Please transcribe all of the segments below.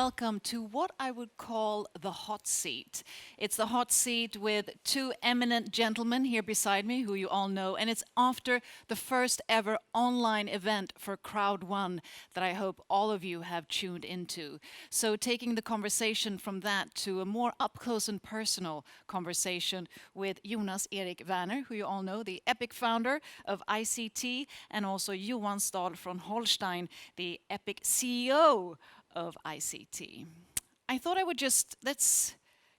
welcome to what I would call the hot seat. It's the hot seat with two eminent gentlemen here beside me, who you all know, and it's after the first ever online event for CROWD1 that I hope all of you have tuned into. So taking the conversation from that to a more up-close and personal conversation with Jonas Werner, who you all know, the epic founder of ICT, and also Johan Staël von Holstein, the epic CEO of ICT. I thought I would let's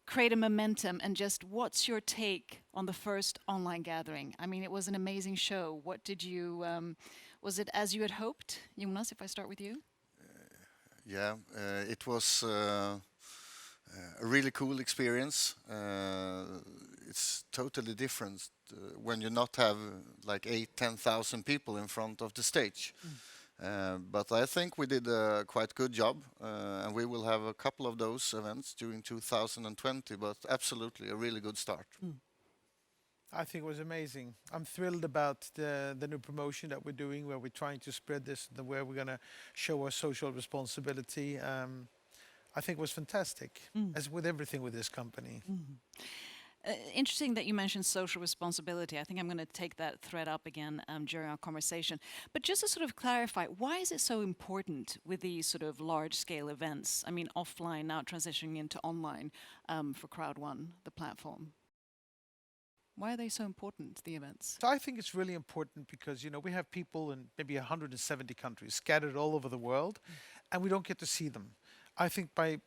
create a momentum and just, what's your take on the first online gathering? I mean, it was an amazing show. What did you, was it as you had hoped? Jonas, if I start with you? It was a really cool experience. It's totally different when you not have like 8,000-10,000 people in front of the stage. But I think we did a quite good job, and we will have a couple of those events during 2020, but absolutely a really good start. I think it was amazing. I'm thrilled about the new promotion that we're doing, where we're trying to spread this, where we're going to show our social responsibility. I think it was fantastic, as with everything with this company. Interesting that you mentioned social responsibility. I think I'm going to take that thread up again during our conversation. But just to sort of clarify, why is it so important with these sort of large-scale events? I mean, offline now transitioning into online for CROWD1, the platform. Why are they so important, the events? So I think it's really important because, you know, we have people in maybe 170 countries scattered all over the world, and we don't get to see them. I think by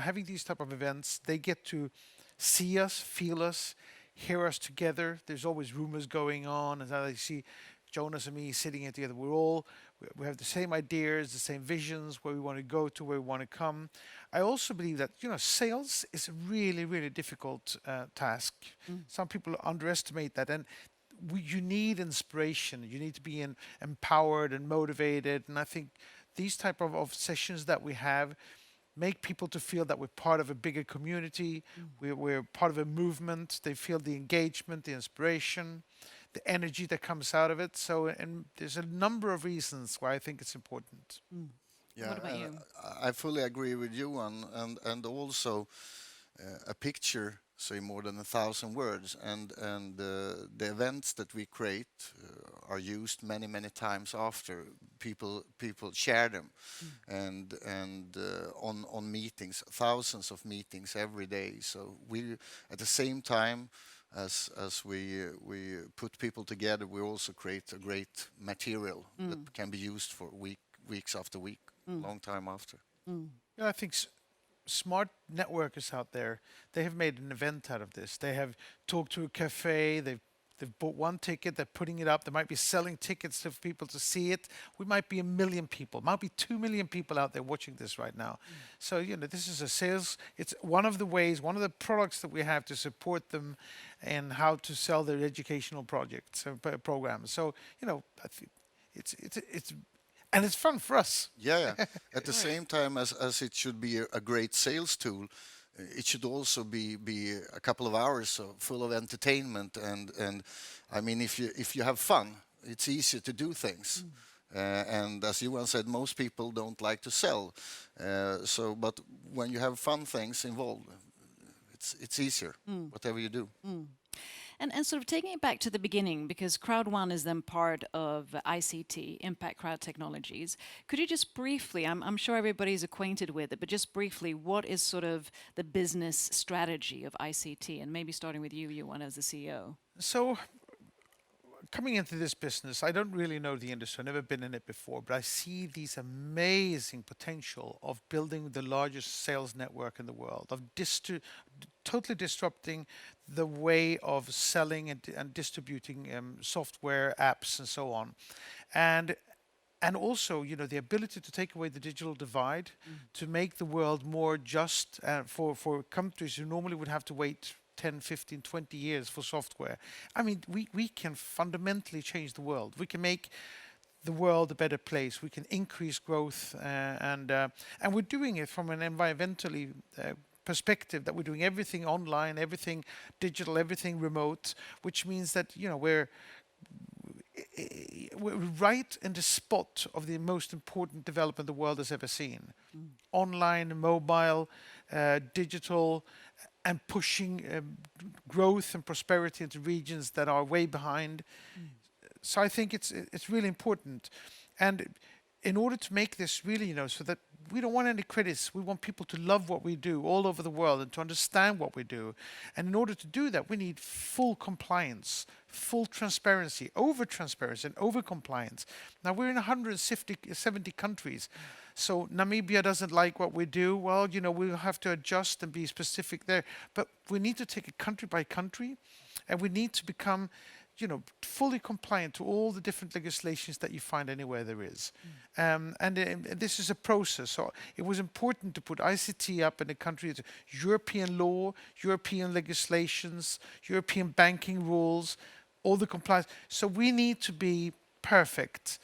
having these type of events, they get to see us, feel us, hear us together. There's always rumors going on, and they see Jonas and me sitting here together. We have the same ideas, the same visions, where we want to go to, where we want to come. I also believe that, you know, sales is a really, really difficult task. Some people underestimate that, and you need inspiration. You need to be empowered and motivated, and I think these type of sessions that we have make people to feel that we're part of a bigger community, we're part of a movement. They feel the engagement, the inspiration, the energy that comes out of it. So, and there's a number of reasons why I think it's important. Yeah, what about you? I fully agree with you, and also a picture say more than 1,000 words, and the events that we create are used many times after. People share them, and on meetings, thousands of meetings every day. So we, at the same time as we put people together, we also create a great material that can be used for weeks after week, long time after. Yeah, I think smart networkers out there, they have made an event out of this. They have talked to a cafe, they've bought one ticket, they're putting it up. They might be selling tickets for people to see it. We might be 1 million people, might be 2 million people out there watching this right now. So, you know, this is a sales, it's one of the ways, one of the products that we have to support them and how to sell their educational projects, programs. So, you know, I think it's and it's fun for us. Yeah. At the same time as it should be a great sales tool, it should also be a couple of hours full of entertainment, and I mean, if you have fun, it's easier to do things. And as Johan said, most people don't like to sell. But when you have fun things involved, it's easier, whatever you do. And sort of taking it back to the beginning, because CROWD1 is then part of ICT, Impact Crowd Technologies. Could you just briefly, I'm sure everybody's acquainted with it, but just briefly, what is sort of the business strategy of ICT? And maybe starting with you, Johan, as the CEO. So, coming into this business, I don't really know the industry. I've never been in it before, but I see these amazing potential of building the largest sales network in the world, of totally disrupting the way of selling and distributing software, apps, and so on. And also, you know, the ability to take away the digital divide, to make the world more just for countries who normally would have to wait 10, 15, 20 years for software. I mean, we can fundamentally change the world. We can make the world a better place. We can increase growth, and we're doing it from an environmentally perspective, that we're doing everything online, everything digital, everything remote, which means that, you know, we're right in the spot of the most important development the world has ever seen. Online, mobile, digital, and pushing growth and prosperity into regions that are way behind. So I think it's really important. And in order to make this really, so that we don't want any critics, we want people to love what we do all over the world and to understand what we do. And in order to do that, we need full compliance, full transparency, over transparency and over compliance. Now we're in 170 countries. So Namibia doesn't like what we do. Well, we'll have to adjust and be specific there. But we need to take it country by country, and we need to become fully compliant to all the different legislations that you find anywhere there is. This is a process. So it was important to put ICT up in the country, European law, European legislations, European banking rules, all the compliance. So we need to be perfect.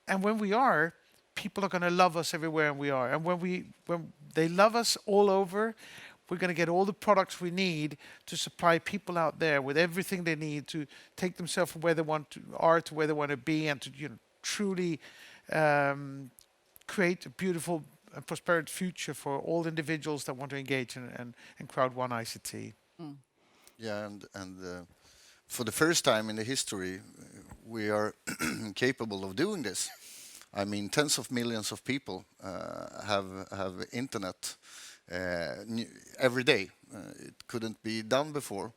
And when we are, people are going to love us everywhere we are. And when they love us all over, we're going to get all the products we need to supply people out there with everything they need to take themselves from where they are to where they want to be, and to truly create a beautiful and prosperous future for all individuals that want to engage in CROWD1 ICT. Yeah, and for the first time in the history, we are capable of doing this. I mean, tens of millions of people have internet every day. It couldn't be done before.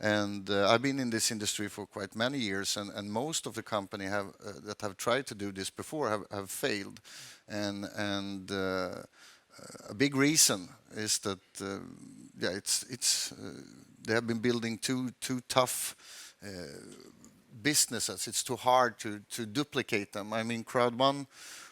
And I've been in this industry for quite many years, and most of the company that have tried to do this before have failed. And a big reason is that they have been building too tough businesses. It's too hard to duplicate them. I mean, CROWD1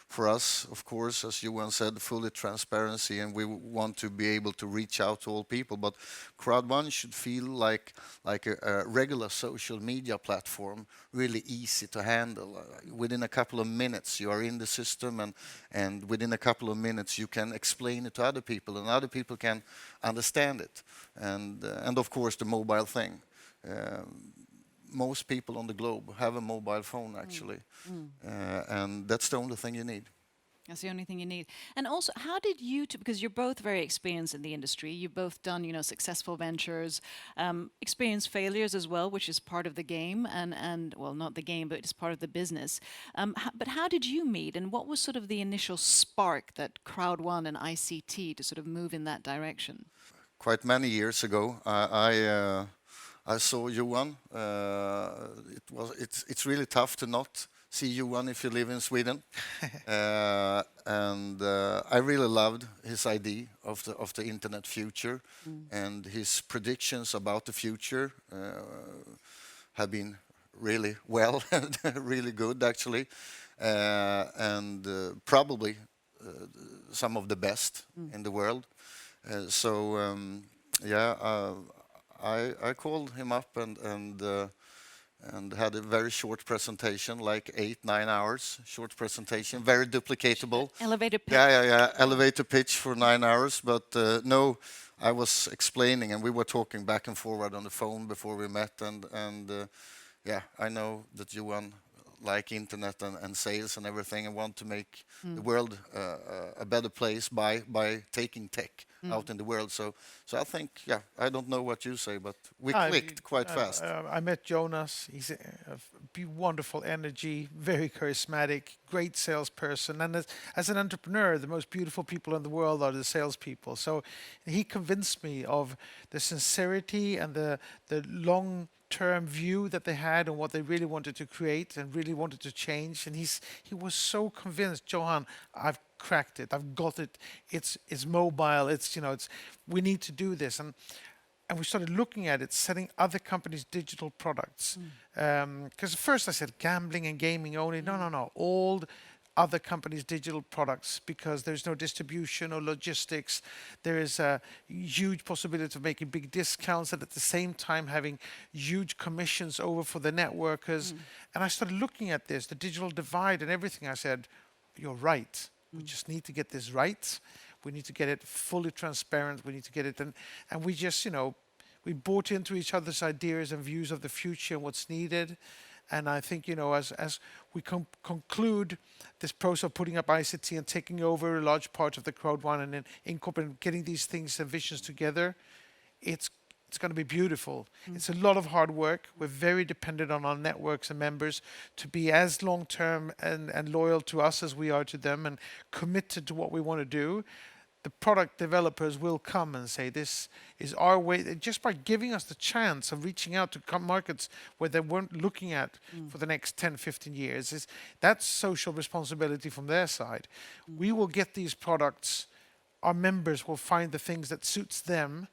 for us, of course, as Johan said, fully transparency, and we want to be able to reach out to all people. But CROWD1 should feel like a regular social media platform, really easy to handle. Within a couple of minutes, you are in the system, and within a couple of minutes, you can explain it to other people, and other people can understand it. And of course, the mobile thing. Most people on the globe have a mobile phone, actually. And that's the only thing you need. That's the only thing you need. And also, how did you two, because you're both very experienced in the industry, you've both done, successful ventures, experienced failures as well, which is part of the game, and well, not the game, but it's part of the business. But how did you meet, and what was sort of the initial spark that CROWD1 and ICT to sort of move in that direction? Quite many years ago, I saw Johan. It's really tough to not see Johan if you live in Sweden, and I really loved his idea of the internet future, and his predictions about the future have been really well, really good actually, and probably some of the best in the world. I called him up and had a very short presentation, like 8-9 hours, short presentation, very duplicatable. Elevator pitch. Yeah. Elevator pitch for 9 hours, but no, I was explaining, and we were talking back and forward on the phone before we met, and I know that Johan like internet and sales and everything, and want to make the world a better place by taking tech out in the world. So I think, I don't know what you say, but we clicked quite fast. I met Jonas. He's a wonderful energy, very charismatic, great salesperson. And as an entrepreneur, the most beautiful people in the world are the salespeople. So he convinced me of the sincerity and the long-term view that they had and what they really wanted to create and really wanted to change. And he was so convinced, Johan, I've cracked it, I've got it, it's mobile, we need to do this. And we started looking at it, selling other companies' digital products. Because at first I said gambling and gaming only. No, all other companies' digital products, because there's no distribution or logistics. There is a huge possibility of making big discounts and at the same time having huge commissions over for the networkers. And I started looking at this, the digital divide and everything. I said, you're right. We just need to get this right. We need to get it fully transparent. We need to get it, and we just, we bought into each other's ideas and views of the future and what's needed. And I think, as we conclude this process of putting up ICT and taking over a large part of the Crowd1 and then incorporating, getting these things and visions together, it's going to be beautiful. It's a lot of hard work. We're very dependent on our networks and members to be as long-term and loyal to us as we are to them and committed to what we want to do. The product developers will come and say, this is our way, just by giving us the chance of reaching out to markets where they weren't looking at for the next 10, 15 years. That's social responsibility from their side. We will get these products, our members will find the things that suits them,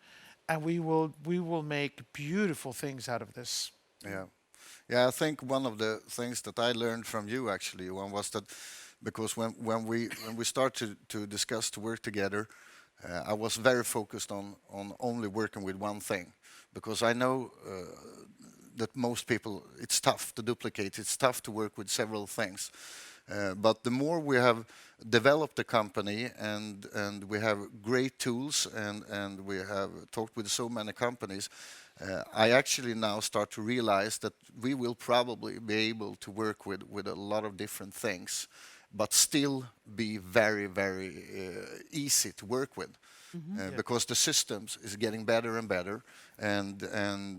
and we will make beautiful things out of this. Yeah. Yeah, I think one of the things that I learned from you actually, Johan, was that because when we started to discuss to work together, I was very focused on only working with one thing, because I know that most people, it's tough to duplicate, it's tough to work with several things. But the more we have developed the company and we have great tools and we have talked with so many companies, I actually now start to realize that we will probably be able to work with a lot of different things, but still be very, very easy to work with. Because the systems is getting better and better, and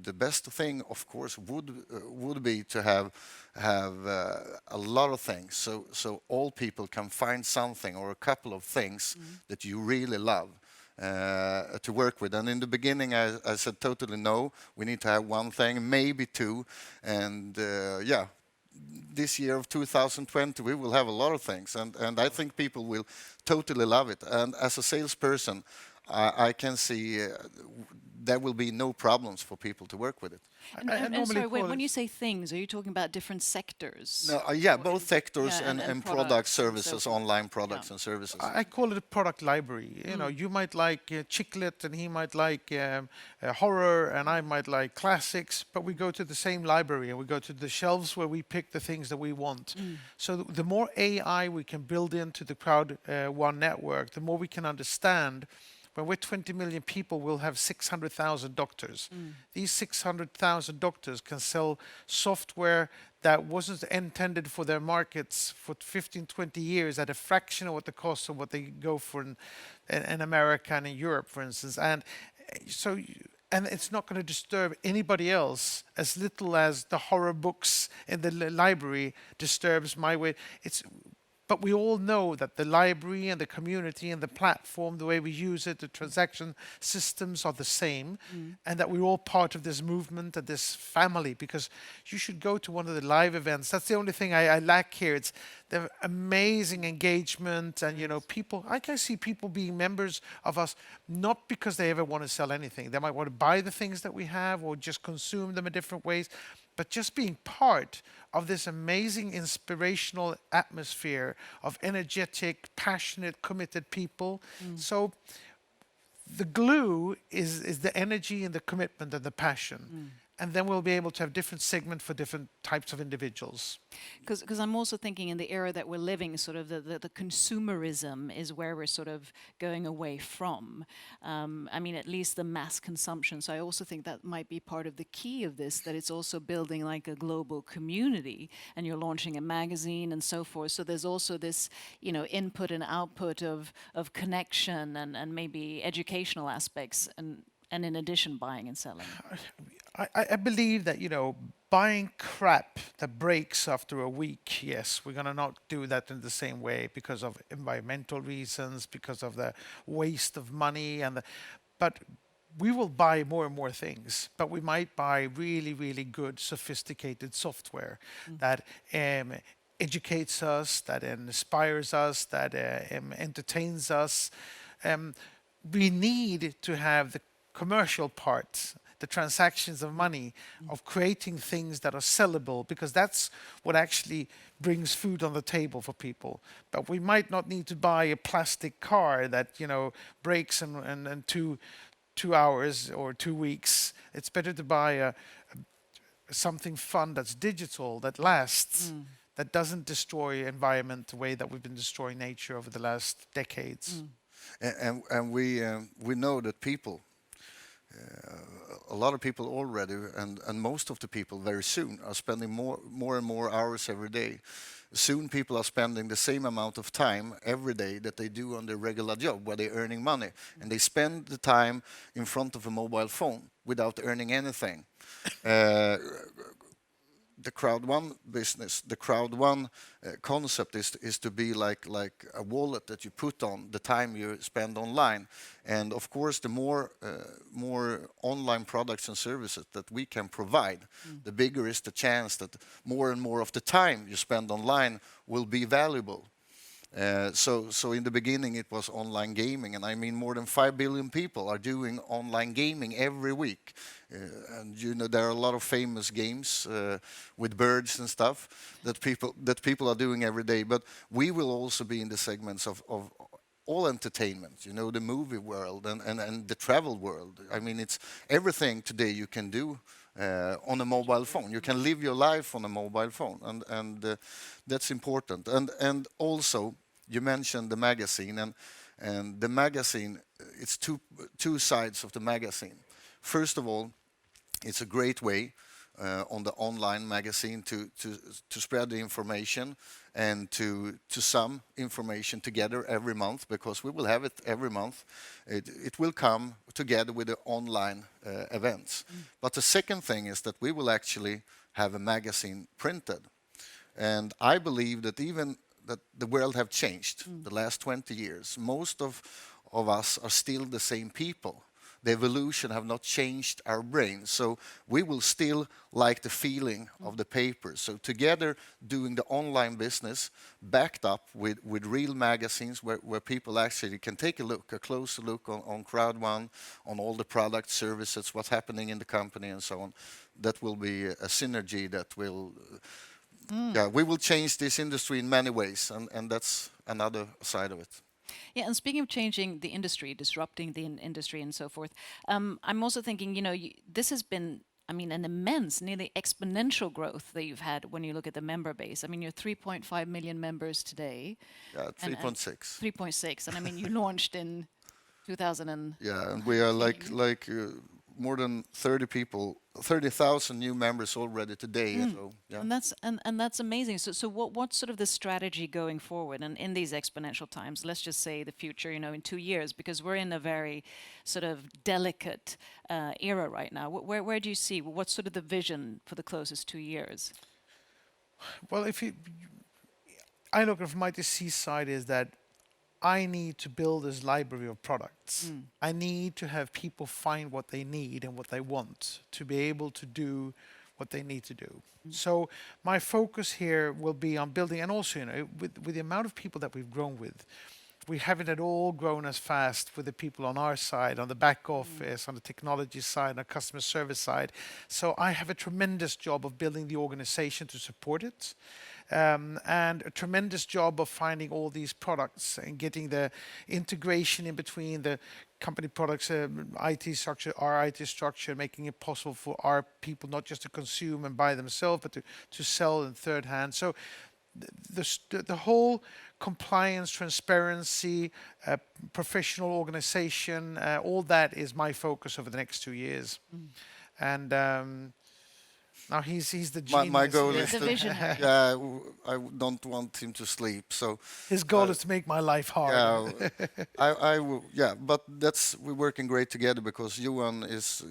the best thing, of course, would be to have a lot of things, so all people can find something or a couple of things that you really love to work with. And in the beginning, I said totally no. We need to have one thing, maybe two, and yeah. This year of 2020, we will have a lot of things, and I think people will totally love it. And as a salesperson, I can see there will be no problems for people to work with it. And sorry, when you say things, are you talking about different sectors? No, yeah, both sectors yeah, and product products services, and so forth. online products and services. I call it a product library. You might like chicklet, and he might like horror, and I might like classics, but we go to the same library and we go to the shelves where we pick the things that we want. So the more AI we can build into the Crowd1 network, the more we can understand. When we're 20 million people, we'll have 600,000 doctors. These 600,000 doctors can sell software that wasn't intended for their markets for 15, 20 years at a fraction of what the cost of what they go for in America and in Europe, for instance. And so, and it's not going to disturb anybody else as little as the horror books in the library disturbs my way. But we all know that the library and the community and the platform, the way we use it, the transaction systems are the same, and that we're all part of this movement and this family, because you should go to one of the live events. That's the only thing I lack here. It's the amazing engagement and, people. I can see people being members of us, not because they ever want to sell anything. They might want to buy the things that we have or just consume them in different ways, but just being part of this amazing inspirational atmosphere of energetic, passionate, committed people. So the glue is the energy and the commitment and the passion. And then we'll be able to have different segments for different types of individuals. Because I'm also thinking in the era that we're living, sort of the consumerism is where we're sort of going away from. I mean, at least the mass consumption. So I also think that might be part of the key of this, that it's also building like a global community, and you're launching a magazine and so forth. So there's also this, input and output of connection and maybe educational aspects, and in addition, buying and selling. I believe that, buying crap that breaks after a week, yes, we're going to not do that in the same way because of environmental reasons, because of the waste of money, but we will buy more and more things, but we might buy really, really good, sophisticated software that educates us, that inspires us, that entertains us. We need to have the commercial parts, the transactions of money, of creating things that are sellable, because that's what actually brings food on the table for people. But we might not need to buy a plastic car that breaks in 2 hours or 2 weeks. It's better to buy something fun that's digital, that lasts, that doesn't destroy environment the way that we've been destroying nature over the last decades. And we know that people, a lot of people already, and most of the people very soon are spending more and more hours every day. Soon people are spending the same amount of time every day that they do on their regular job where they're earning money. And they spend the time in front of a mobile phone without earning anything. Uh, the Crowd1 business, the Crowd1 concept is to be like a wallet that you put on the time you spend online. And of course, the more online products and services that we can provide, the bigger is the chance that more and more of the time you spend online will be valuable. So in the beginning it was online gaming, and I mean more than 5 billion people are doing online gaming every week. And you know there are a lot of famous games with birds and stuff that people are doing every day. But we will also be in the segments of all entertainment, you know, the movie world and the travel world. I mean, it's everything today you can do on a mobile phone. You can live your life on a mobile phone, and that's important. And also, you mentioned the magazine, and the magazine. It's two sides of the magazine. First of all, it's a great way on the online magazine to spread the information and to sum information together every month, because we will have it every month. It will come together with the online events. But the second thing is that we will actually have a magazine printed. And I believe that even that the world have changed the last 20 years. Most of us are still the same people. The evolution have not changed our brains. So we will still like the feeling of the paper. So together doing the online business backed up with real magazines where people actually can take a closer look on Crowd1, on all the products, services, what's happening in the company and so on. That will be a synergy that will, yeah, we will change this industry in many ways, and that's another side of it. Yeah, and speaking of changing the industry, disrupting the industry, and so forth, I'm also thinking, you know, this has been, I mean, an immense, nearly exponential growth that you've had when you look at the member base. I mean, you're 3.5 million members today. Yeah, 3.6. 3.6, and I mean, you launched in 2000 and Yeah, and we are like more than 30,000 new members already today. So yeah. and that's amazing. So what's sort of the strategy going forward, and in these exponential times, let's just say the future, you know, in 2 years, because we're in a very sort of delicate era right now. Where do you see, what's sort of the vision for the closest 2 years? Well, I look at it from my DC side is that I need to build this library of products. I need to have people find what they need and what they want to be able to do what they need to do. So my focus here will be on building, and also, you know, with the amount of people that we've grown with, we haven't at all grown as fast with the people on our side, on the back office, on the technology side, on the customer service side. So I have a tremendous job of building the organization to support it. And a tremendous job of finding all these products and getting the integration in between the company products, IT structure, our IT structure, making it possible for our people not just to consume and buy themselves, but to sell in third hand. So the whole compliance, transparency, professional organization, all that is my focus over the next 2 years. And now he's the genius. My goal is The to, visionary. yeah, I don't want him to sleep. So His goal is to make my life hard. yeah, I will, yeah, but we're working great together, because Johan is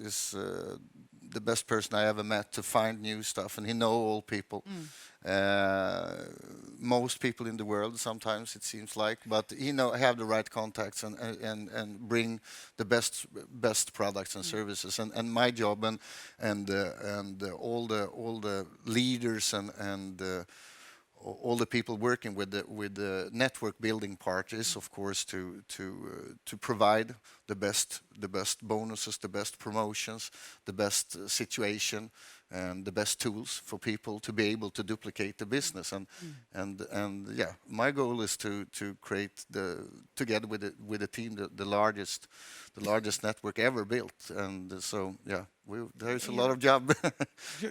the best person I ever met to find new stuff, and he know all people. Most people in the world sometimes it seems like, but he have the right contacts and bring the best products and services. And my job and all the leaders and all the people working with the network building part is, of course, to provide the best bonuses, the best promotions, the best situation, and the best tools for people to be able to duplicate the business. And yeah, my goal is to create together with the team the largest network ever built. And so yeah, there's a lot of job.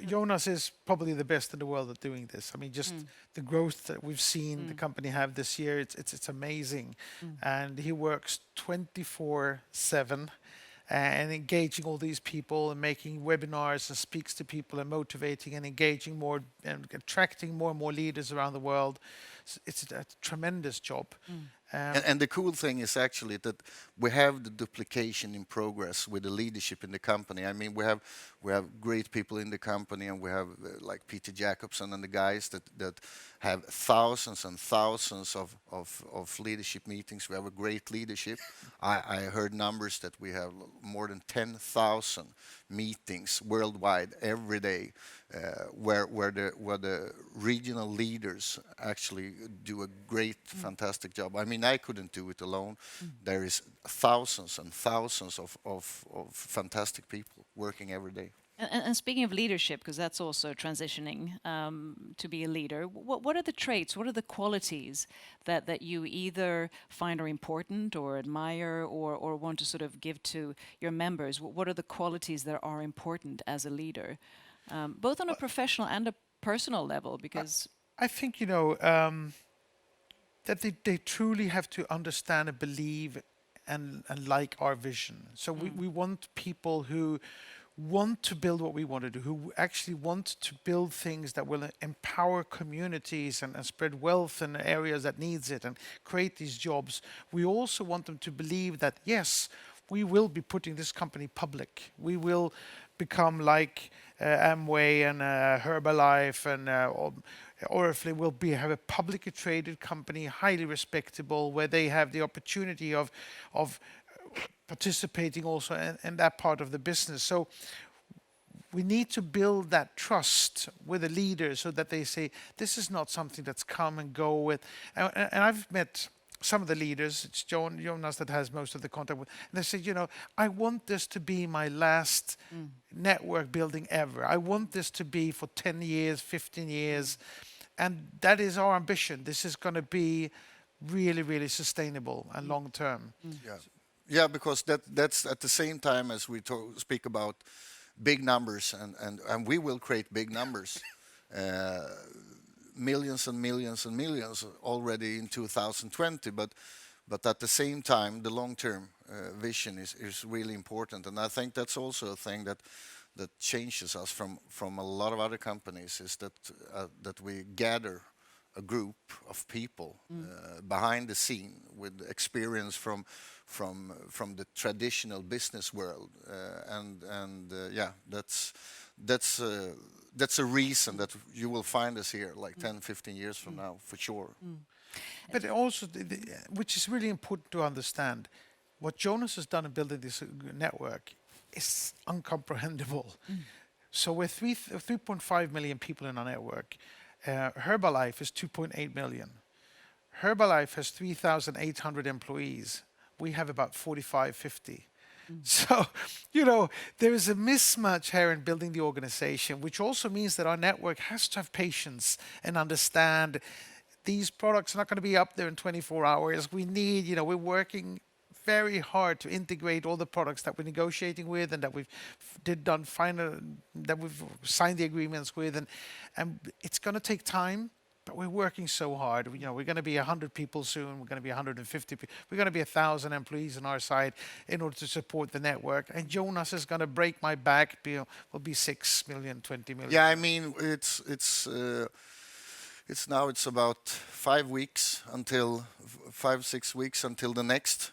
Jonas is probably the best in the world at doing this. I mean, just the growth that we've seen the company have this year, it's amazing. And he works 24/7. and engaging all these people and making webinars and speaks to people and motivating and engaging more and attracting more and more leaders around the world. It's a tremendous job. And the cool thing is actually that we have the duplication in progress with the leadership in the company. I mean, we have great people in the company, and we have like Peter Jacobson and the guys that have thousands and thousands of leadership meetings. We have a great leadership. I heard numbers that we have more than 10,000 meetings worldwide every day, where the regional leaders actually do a great, fantastic job. I mean, I couldn't do it alone. There is thousands and thousands of fantastic people working every day. And speaking of leadership, because that's also transitioning to be a leader, what are the traits, what are the qualities that you either find are important or admire or want to sort of give to your members? What are the qualities that are important as a leader, both on a professional and a personal level? Because I think, that they truly have to understand and believe and like our vision. So we want people who want to build what we want to do, who actually want to build things that will empower communities and spread wealth in areas that needs it and create these jobs. We also want them to believe that, yes, we will be putting this company public. We will become like Amway and Herbalife and Oriflame will have a publicly traded company, highly respectable, where they have the opportunity of participating also in that part of the business. So we need to build that trust with the leaders so that they say, this is not something that's come and go with. And I've met some of the leaders, it's Jonas that has most of the contact with, and they say, I want this to be my last network building ever. I want this to be for 10 years, 15 years. And that is our ambition. This is going to be really, really sustainable and long term. Yeah, because that's at the same time as we speak about big numbers, and we will create big numbers, millions and millions and millions already in 2020. But at the same time, the long-term vision is really important, and I think that's also a thing that changes us from a lot of other companies, is that we gather a group of people behind the scene with experience from the traditional business world, that's a reason that you will find us here like 10-15 years from now for sure. But also, which is really important to understand, what Jonas has done in building this network is incomprehensible. So with 3.5 million people in our network, Herbalife is 2.8 million. Herbalife has 3,800 employees. We have about 45, 50. So, there is a mismatch here in building the organization, which also means that our network has to have patience and understand these products are not going to be up there in 24 hours. We need, we're working very hard to integrate all the products that we're negotiating with and that we've signed the agreements with, and it's going to take time, but we're working so hard. We're going to be 100 people soon. We're going to be 150 people. We're going to be 1,000 employees on our side in order to support the network. And Jonas is going to break my back. Will be 6 million, 20 million. Yeah, I mean, it's about 5 weeks until 5-6 weeks until the next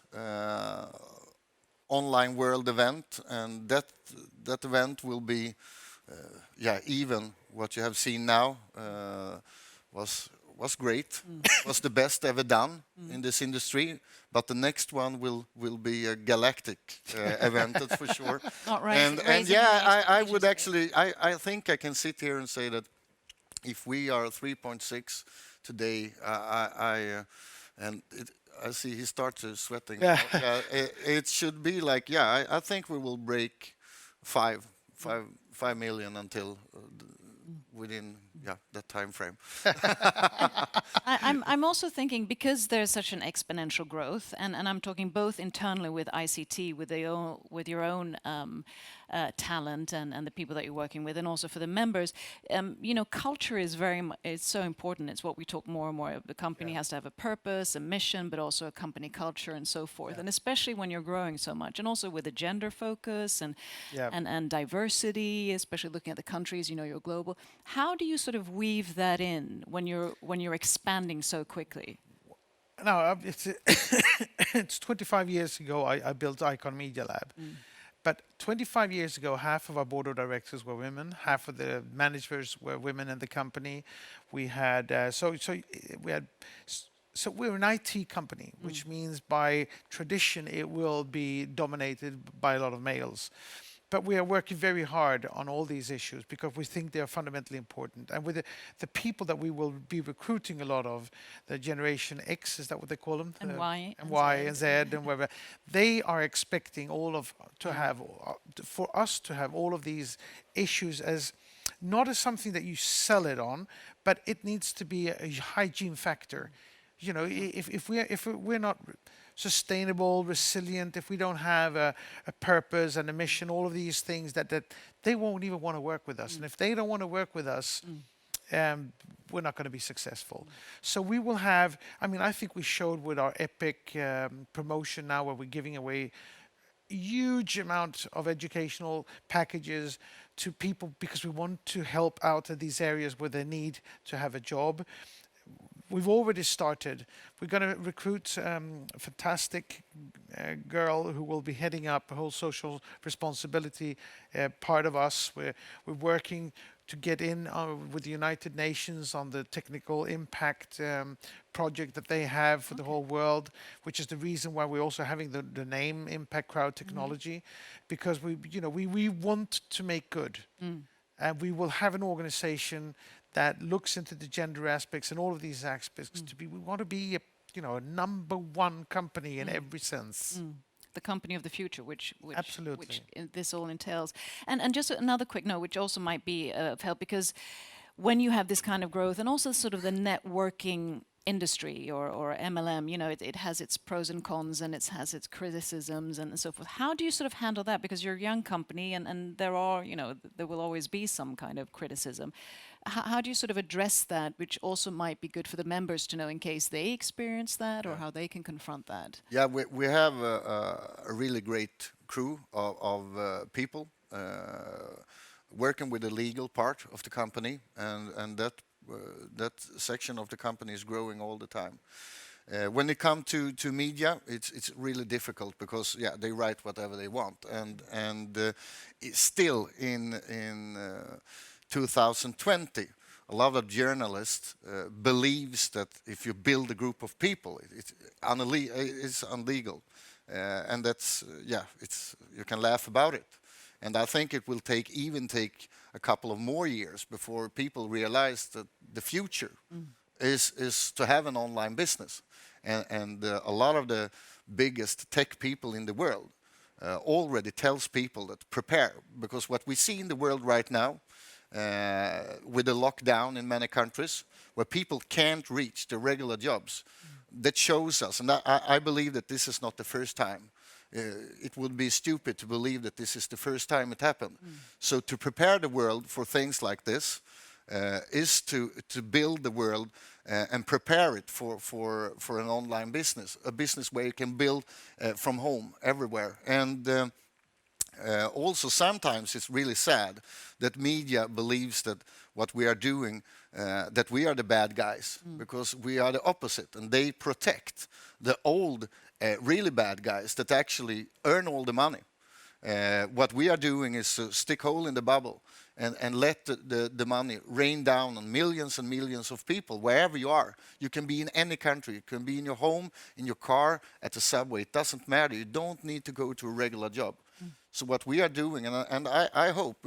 online world event, and that event will be even what you have seen now was great. Was the best ever done in this industry, but the next one will be a galactic event, that's for sure. Not right. And yeah, I would actually, I think I can sit here and say that if we are 3.6 today, I see he starts sweating. Yeah. It should be like, I think we will break 5 million until within that time frame. I'm also thinking, because there's such an exponential growth, and I'm talking both internally with ICT, with your own talent and the people that you're working with, and also for the members. Culture is it's so important. It's what we talk more and more. The company has to have a purpose, a mission, but also a company culture and so forth. And especially when you're growing so much, and also with a gender focus and diversity, especially looking at the countries, you're global. How do you sort of weave that in when you're expanding so quickly? No, it's 25 years ago I built Icon Media Lab. But 25 years ago, half of our board of directors were women, half of the managers were women in the company. We had so we're an IT company, which means by tradition it will be dominated by a lot of males. But we are working very hard on all these issues because we think they are fundamentally important. And with the people that we will be recruiting a lot of, the Generation X, is that what they call them? And Y. And Y and Z and whatever. They are expecting for us to have all of these issues as not as something that you sell it on, but it needs to be a hygiene factor. If we're not sustainable, resilient, if we don't have a purpose and a mission, all of these things that they won't even want to work with us. And if they don't want to work with us, we're not going to be successful. So we will have, I think we showed with our epic promotion now where we're giving away huge amount of educational packages to people because we want to help out in these areas where they need to have a job. We've already started. We're going to recruit a fantastic girl who will be heading up a whole social responsibility part of us. We're working to get in with the United Nations on the technical impact project that they have for the whole world, which is the reason why we're also having the name Impact Crowd Technology, because we want to make good, and we will have an organization that looks into the gender aspects and all of these aspects we want to be a number one company in every sense. The company of the future, which Absolutely. which this all entails. And just another quick note, which also might be of help, because when you have this kind of growth and also sort of the networking industry or MLM, it has its pros and cons and it has its criticisms and so forth. How do you sort of handle that? Because you're a young company and there will always be some kind of criticism. How do you sort of address that, which also might be good for the members to know in case they experience that or how they can confront that? Yeah, we have a really great crew of people working with the legal part of the company, and that section of the company is growing all the time. When it comes to media, it's really difficult because they write whatever they want, and it's still in 2020, a lot of journalists believes that if you build a group of people, it's illegal, and that's you can laugh about it. And I think it will take a couple of more years before people realize that the future is to have an online business, and a lot of the biggest tech people in the world already tells people that prepare, because what we see in the world right now, with the lockdown in many countries where people can't reach the regular jobs, that shows us, and I believe that this is not the first time. It would be stupid to believe that this is the first time it happened. So to prepare the world for things like this is to build the world and prepare it for an online business, a business where you can build from home everywhere. And also sometimes it's really sad that media believes that what we are doing, that we are the bad guys, because we are the opposite, and they protect the old really bad guys that actually earn all the money. What we are doing is to stick hole in the bubble and let the money rain down on millions and millions of people wherever you are. You can be in any country. You can be in your home, in your car, at the subway. It doesn't matter. You don't need to go to a regular job. So what we are doing, and I hope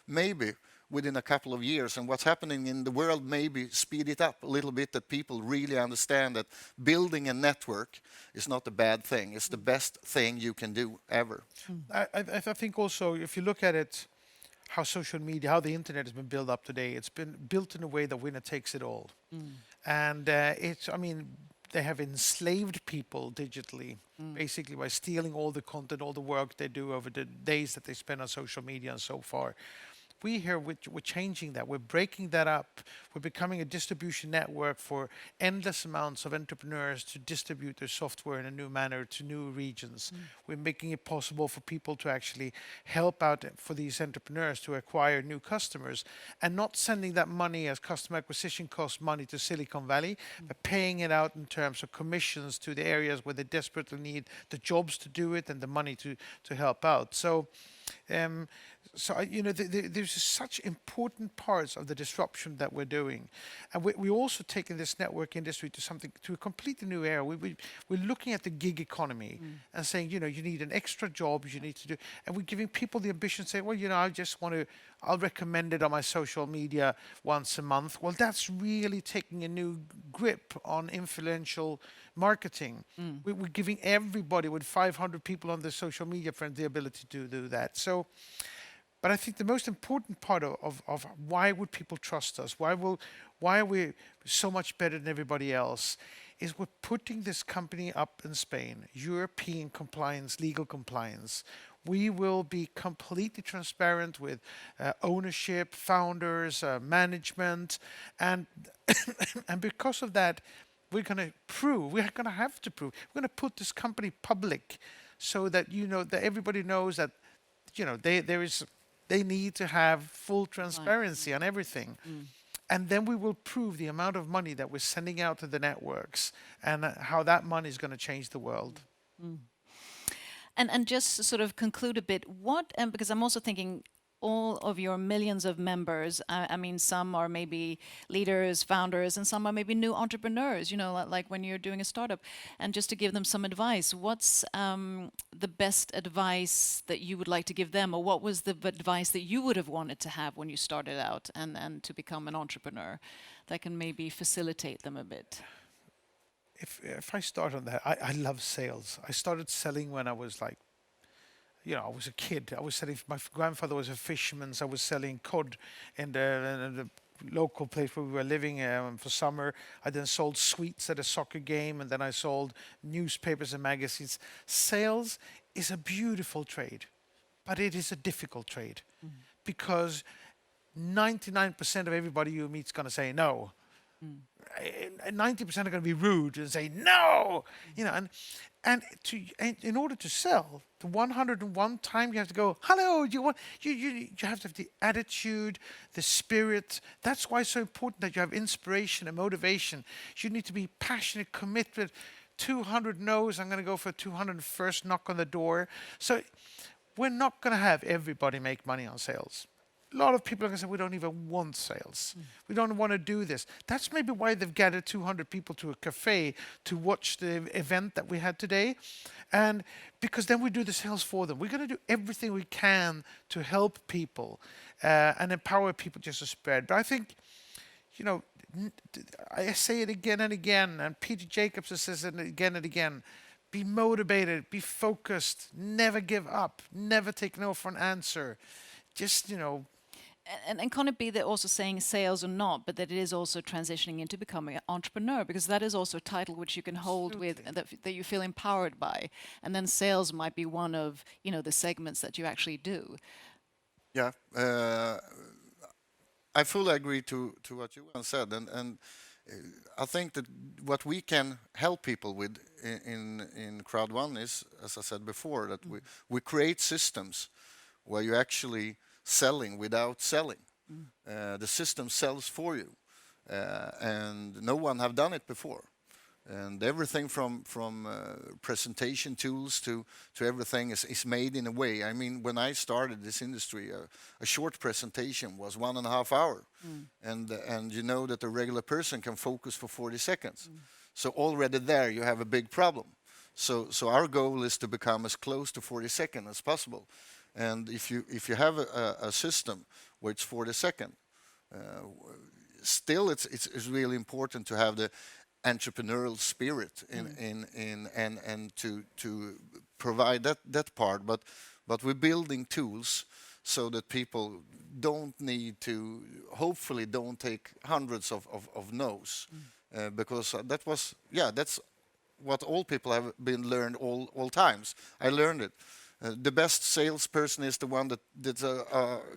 maybe within a couple of years, and what's happening in the world maybe speed it up a little bit, that people really understand that building a network is not a bad thing. It's the best thing you can do ever. I think also, if you look at it, how social media, how the internet has been built up today, it's been built in a way that winner takes it all. And they have enslaved people digitally, basically by stealing all the content, all the work they do over the days that they spend on social media and so far. We here, we're changing that. We're breaking that up. We're becoming a distribution network for endless amounts of entrepreneurs to distribute their software in a new manner to new regions. We're making it possible for people to actually help out for these entrepreneurs to acquire new customers and not sending that money as customer acquisition cost money to Silicon Valley, but paying it out in terms of commissions to the areas where they desperately need the jobs to do it and the money to help out. So there's such important parts of the disruption that we're doing, and we're also taking this network industry to a completely new era. We're looking at the gig economy and saying, you need an extra job, you need to do, and we're giving people the ambition, saying, well, I'll recommend it on my social media once a month. Well, that's really taking a new grip on influential marketing. We're giving everybody with 500 people on the social media friend the ability to do that. So, but I think the most important part of why would people trust us, why are we so much better than everybody else, is we're putting this company up in Spain, European compliance, legal compliance. We will be completely transparent with ownership, founders, management, and and because of that, we're going to have to prove, we're going to put this company public, so that that everybody knows that they need to have full transparency on everything. And then we will prove the amount of money that we're sending out to the networks and how that money is going to change the world. And just to sort of conclude a bit, because I'm also thinking all of your millions of members, I mean, some are maybe leaders, founders, and some are maybe new entrepreneurs, like when you're doing a startup. And just to give them some advice, what's the best advice that you would like to give them? Or what was the advice that you would have wanted to have when you started out and to become an entrepreneur that can maybe facilitate them a bit? If I start on that, I love sales. I started selling when I was like, I was a kid. I was selling. My grandfather was a fisherman, so I was selling cod in the local place where we were living for summer. I then sold sweets at a soccer game, and then I sold newspapers and magazines. Sales is a beautiful trade, but it is a difficult trade because 99% of everybody you meet is going to say no. 90% are going to be rude and say no, and in order to sell, the 101 time you have to go, hello, you have to have the attitude, the spirit. That's why it's so important that you have inspiration and motivation. You need to be passionate, committed. 200 no's, I'm going to go for 201st knock on the door. So we're not going to have everybody make money on sales. A lot of people are going to say, we don't even want sales. We don't want to do this. That's maybe why they've gathered 200 people to a cafe to watch the event that we had today. And because then we do the sales for them. We're going to do everything we can to help people and empower people just to spread. But I think, I say it again and again, and Peter Jacobs says it again and again. Be motivated, be focused, never give up, never take no for an answer. Just, And can it be that also saying sales or not, but that it is also transitioning into becoming an entrepreneur? Because that is also a title which you can hold with, that you feel empowered by. And then sales might be one of, the segments that you actually do. Yeah, I fully agree to what Johan said, and I think that what we can help people with in Crowd1 is, as I said before, that we create systems where you actually selling without selling. The system sells for you, and no one have done it before. And everything from presentation tools to everything is made in a way. I mean, when I started this industry, a short presentation was 1.5 hours, and you know that a regular person can focus for 40 seconds. So already there you have a big problem. So our goal is to become as close to 40 seconds as possible. And if you have a system where it's 40 seconds, still it's really important to have the entrepreneurial spirit and to provide that part. But we're building tools so that people don't need to, hopefully don't take hundreds of no's. because that was, yeah, that's what all people have been learned all times. I learned it. The best salesperson is the one that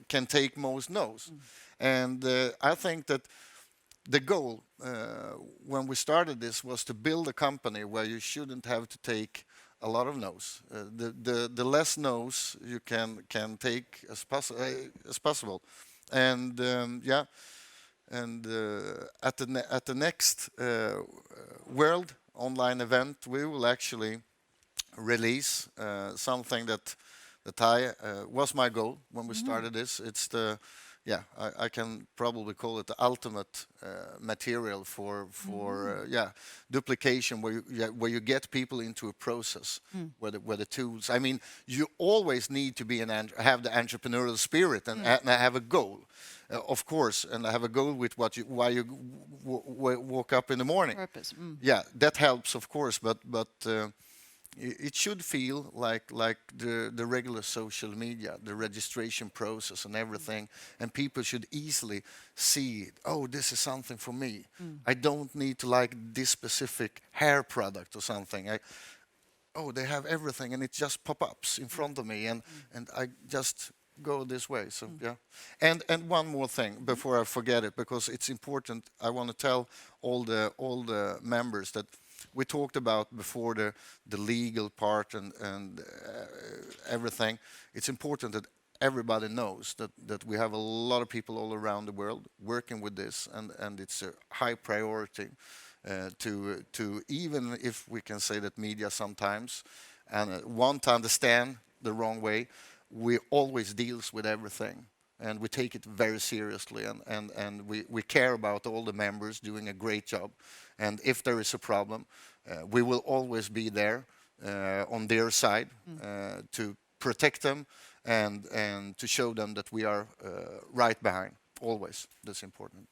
can take most no's. And I think that the goal when we started this was to build a company where you shouldn't have to take a lot of no's. The less no's you can take as possible. And yeah, and at the next World Online Event, we will actually release something that I was my goal when we started this. It's the, yeah, I can probably call it the ultimate material for yeah, duplication, where you get people into a process where the tools. I mean, you always need to be have the entrepreneurial spirit and have a goal. Of course, and I have a goal with why you woke up in the morning. Purpose. Yeah, that helps, of course, but it should feel like the regular social media, the registration process and everything, and people should easily see, oh, this is something for me. I don't need to like this specific hair product or something. Oh, they have everything, and it just pop-ups in front of me, and I just go this way. So yeah, and one more thing before I forget it, because it's important. I want to tell all the members that we talked about before, the legal part and everything. It's important that everybody knows that we have a lot of people all around the world working with this, and it's a high priority to even if we can say that media sometimes and want to understand the wrong way, we always deals with everything, and we take it very seriously, and we care about all the members doing a great job. And if there is a problem, we will always be there on their side to protect them and to show them that we are right behind, always. That's important.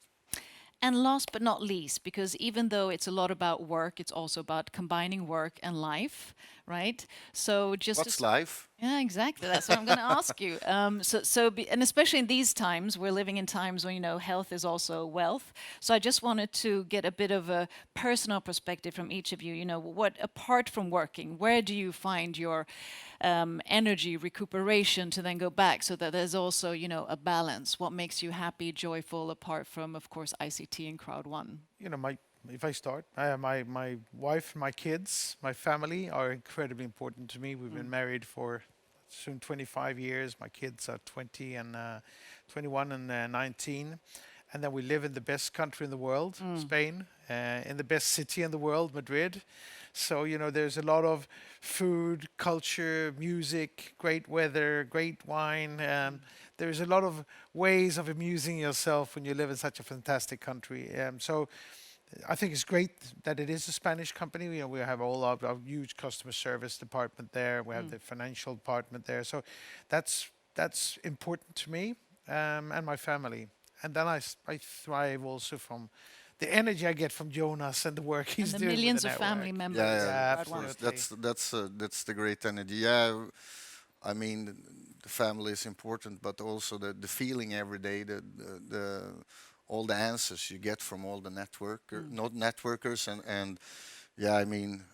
And last but not least, because even though it's a lot about work, it's also about combining work and life, right? So just What's life? Yeah, exactly. That's what I'm going to ask you. And especially in these times, we're living in times when, health is also wealth. So I just wanted to get a bit of a personal perspective from each of you. What, apart from working, where do you find your energy, recuperation to then go back, so that there's also, a balance? What makes you happy, joyful, apart from, of course, ICT and Crowd1? If I start, my wife, my kids, my family are incredibly important to me. We've been married for soon 25 years. My kids are 20 and 21 and 19. And then we live in the best country in the world, Spain, in the best city in the world, Madrid. So, there's a lot of food, culture, music, great weather, great wine. There's a lot of ways of amusing yourself when you live in such a fantastic country. So I think it's great that it is a Spanish company. We have all our huge customer service department there. We have the financial department there. So that's important to me and my family. And then I thrive also from the energy I get from Jonas and the work he's And the doing. millions with of the network. family members. Yeah, Yeah, of course. absolutely. That's the great energy. Yeah, I mean, the family is important, but also the feeling every day, the all the answers you get from all the not networkers, and yeah, I mean,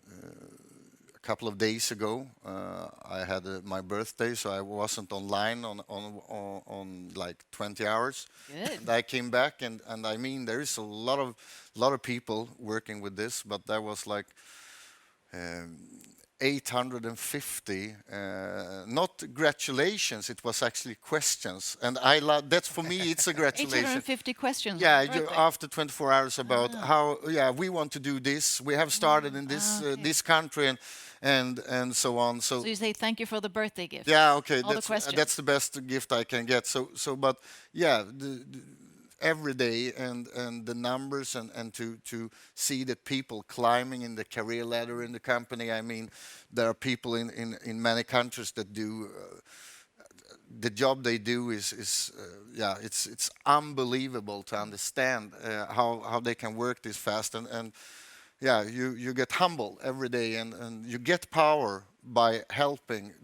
a couple of days ago, I had my birthday, so I wasn't online on like 20 hours. Good. And I came back, and I mean, there is a lot of people working with this, but there was like 850, not gratulations, it was actually questions. And I love, that's for me, it's a gratulation. 850 questions. Yeah, on your birthday. after 24 hours about how, yeah, we want to do this. We have started in this okay. this country and so on. So you say thank you for the birthday gift. Yeah, okay, All the questions. that's the best gift I can get. But yeah, every day and the numbers and to see the people climbing in the career ladder in the company. I mean, there are people in many countries that do the job they do is yeah, it's unbelievable to understand how they can work this fast and yeah, you get humble every day and you get power by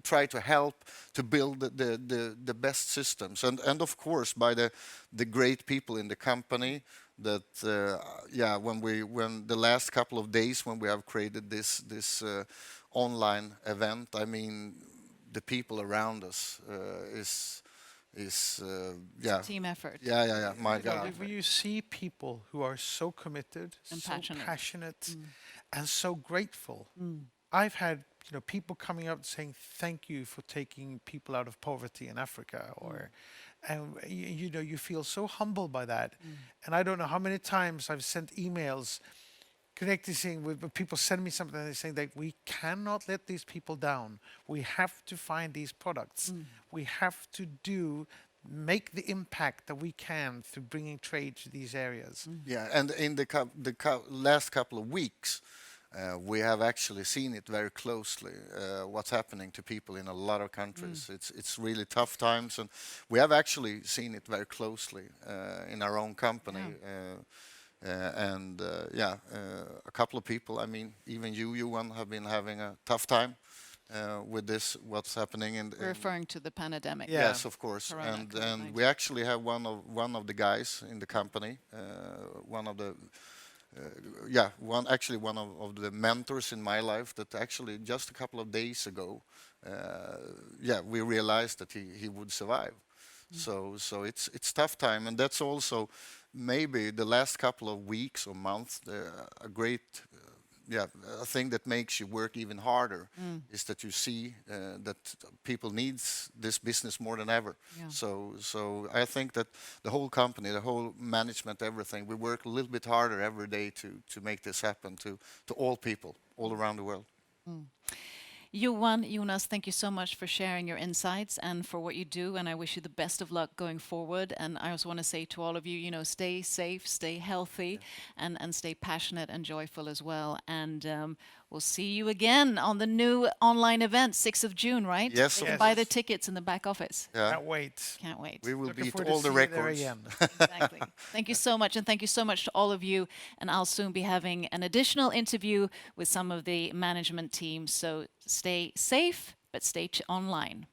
try to help to build the best systems and of course by the great people in the company that yeah, when the last couple of days when we have created this online event, I mean, the people around us is yeah, Team effort. yeah, my You know, God. when you see people who are so committed, And so passionate. passionate, and so grateful. I've had, you know, people coming up saying thank you for taking people out of poverty in Africa, or and you know, you feel so humbled by that. And I don't know how many times I've sent emails connecting with people send me something and they're saying that we cannot let these people down. We have to find these products. We have to make the impact that we can through bringing trade to these areas. Yeah, and in the last couple of weeks, we have actually seen it very closely. What's happening to people in a lot of countries. It's really tough times, and we have actually seen it very closely in our own company. And yeah, a couple of people. I mean, even you, Johan, have been having a tough time with this. What's happening in We're referring to the pandemic. Yeah. Yes, of course. Corona, And COVID-19. we actually have one of the guys in the company, one of the yeah, one of the mentors in my life that actually just a couple of days ago, yeah, we realized that he would survive. So it's tough time, and that's also maybe the last couple of weeks or months a great yeah, a thing that makes you work even harder is that you see that people needs this business more than ever. Yeah. So I think that the whole company, the whole management, everything, we work a little bit harder every day to make this happen to all people all around the world. Johan, Jonas, thank you so much for sharing your insights and for what you do, and I wish you the best of luck going forward. And I also want to say to all of you, you know, stay safe, stay healthy, and stay passionate and joyful as well. And we'll see you again on the new online event, 6th of June, right? Yes, They of can buy the course. tickets in the back office. Yeah, Can't wait. Can't wait. we will Looking beat forward all to the seeing you there records. again. Exactly. Thank you so much, and thank you so much to all of you. And I'll soon be having an additional interview with some of the management team. So stay safe, but stay online.